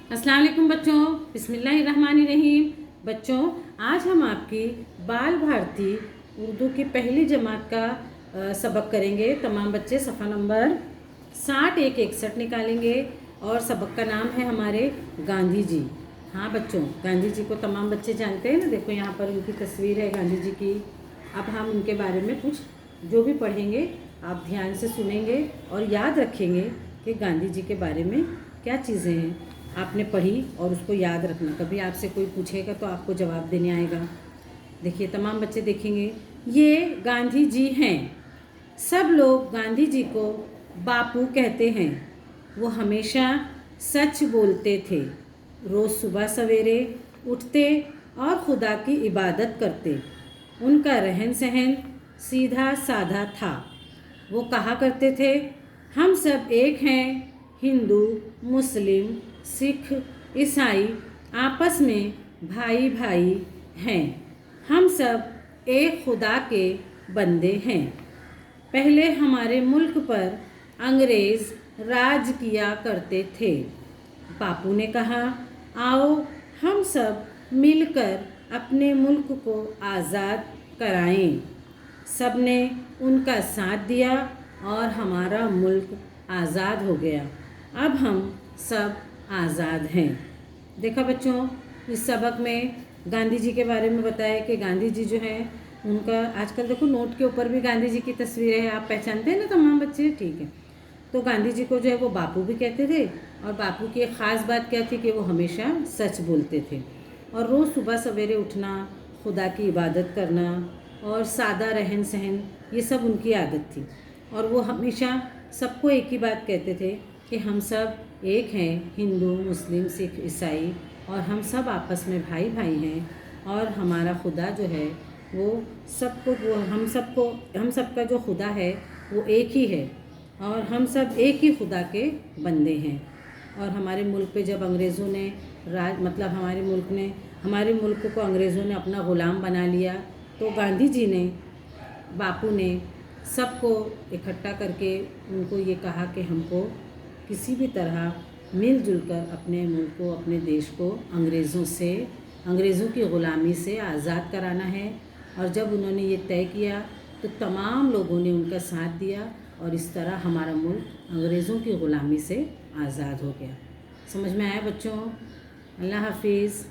अस्सलाम वालेकुम बच्चों, बिस्मिल्लाहिर्रहमानिर्रहीम। बच्चों, आज हम आपकी बाल भारती उर्दू की पहली जमात का सबक करेंगे। तमाम बच्चे सफ़ा नंबर 6161 निकालेंगे और सबक का नाम है हमारे गांधी जी। हाँ बच्चों, गांधी जी को तमाम बच्चे जानते हैं ना। देखो यहाँ पर उनकी तस्वीर है गांधी जी की। अब हम उनके बारे में कुछ जो भी पढ़ेंगे आप ध्यान से सुनेंगे और याद रखेंगे कि गांधी जी के बारे में क्या चीज़ें हैं आपने पढ़ी और उसको याद रखना। कभी आपसे कोई पूछेगा तो आपको जवाब देने आएगा। देखिए तमाम बच्चे देखेंगे, ये गांधी जी हैं। सब लोग गांधी जी को बापू कहते हैं। वो हमेशा सच बोलते थे। रोज़ सुबह सवेरे उठते और खुदा की इबादत करते। उनका रहन सहन सीधा साधा था। वो कहा करते थे, हम सब एक हैं। हिंदू, मुस्लिम, सिख, ईसाई आपस में भाई भाई हैं। हम सब एक खुदा के बंदे हैं। पहले हमारे मुल्क पर अंग्रेज़ राज किया करते थे। बापू ने कहा, आओ हम सब मिलकर अपने मुल्क को आज़ाद कराएं। सब ने उनका साथ दिया और हमारा मुल्क आज़ाद हो गया। अब हम सब आज़ाद हैं। देखा बच्चों, इस सबक में गांधी जी के बारे में बताया कि गांधी जी जो हैं उनका आजकल देखो नोट के ऊपर भी गांधी जी की तस्वीरें हैं। आप पहचानते हैं ना तमाम बच्चे? ठीक है। तो गांधी जी को जो है वो बापू भी कहते थे और बापू की एक ख़ास बात क्या थी कि वो हमेशा सच बोलते थे और रोज़ सुबह सवेरे उठना, खुदा की इबादत करना और सादा रहन सहन, ये सब उनकी आदत थी। और वो हमेशा सबको एक ही बात कहते थे कि हम सब एक हैं, हिंदू, मुस्लिम, सिख, ईसाई, और हम सब आपस में भाई भाई हैं। और हमारा खुदा जो है वो हम सबका जो खुदा है वो एक ही है और हम सब एक ही खुदा के बंदे हैं। और हमारे मुल्क पे जब अंग्रेज़ों ने हमारे मुल्क को अंग्रेज़ों ने अपना ग़ुलाम बना लिया तो गांधी जी ने, बापू ने सबको इकट्ठा करके उनको ये कहा कि हमको किसी भी तरह मिलजुल कर अपने मुल्क को, अपने देश को अंग्रेज़ों की ग़ुलामी से आज़ाद कराना है। और जब उन्होंने ये तय किया तो तमाम लोगों ने उनका साथ दिया और इस तरह हमारा मुल्क अंग्रेज़ों की ग़ुलामी से आज़ाद हो गया। समझ में आया बच्चों? अल्लाह हाफिज़।